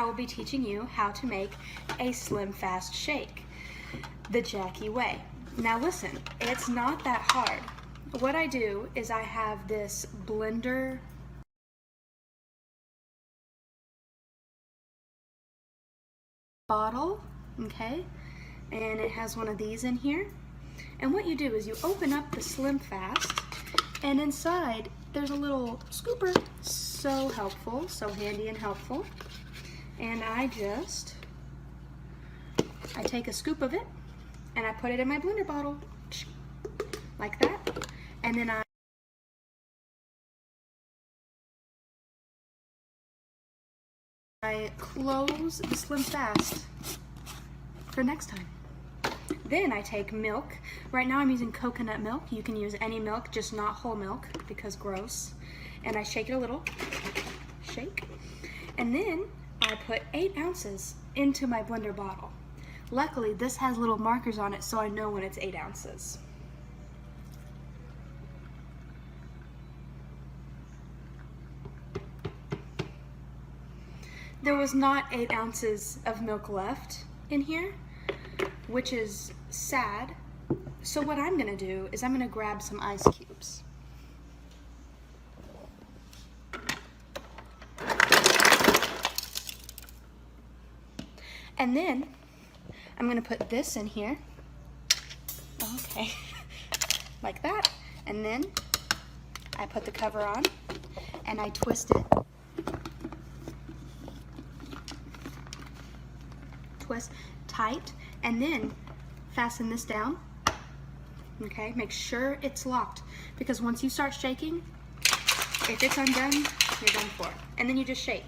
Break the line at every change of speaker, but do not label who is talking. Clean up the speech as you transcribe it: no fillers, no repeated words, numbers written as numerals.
I will be teaching you how to make a SlimFast shake, the Jackie way. Now listen, it's not that hard. What I do is I have this blender bottle, okay, and it has one of these in here. And what you do is you open up the SlimFast, and inside there's a little scooper. So helpful, so handy and helpful. And I take a scoop of it and I put it in my blender bottle like that, and then I close the SlimFast for next time. Then I take milk. Right now I'm using coconut milk. You can use any milk, just not whole milk because gross. And I shake it a little, shake. And then I put 8 ounces into my blender bottle. Luckily, this has little markers on it so I know when it's 8 ounces. There was not 8 ounces of milk left in here, which is sad. So what I'm gonna do is I'm gonna grab some ice cubes. And then I'm gonna put this in here, okay, like that. And then I put the cover on and I twist it. Twist tight, and then fasten this down, okay? Make sure it's locked, because once you start shaking, if it's undone, you're done for. And then you just shake.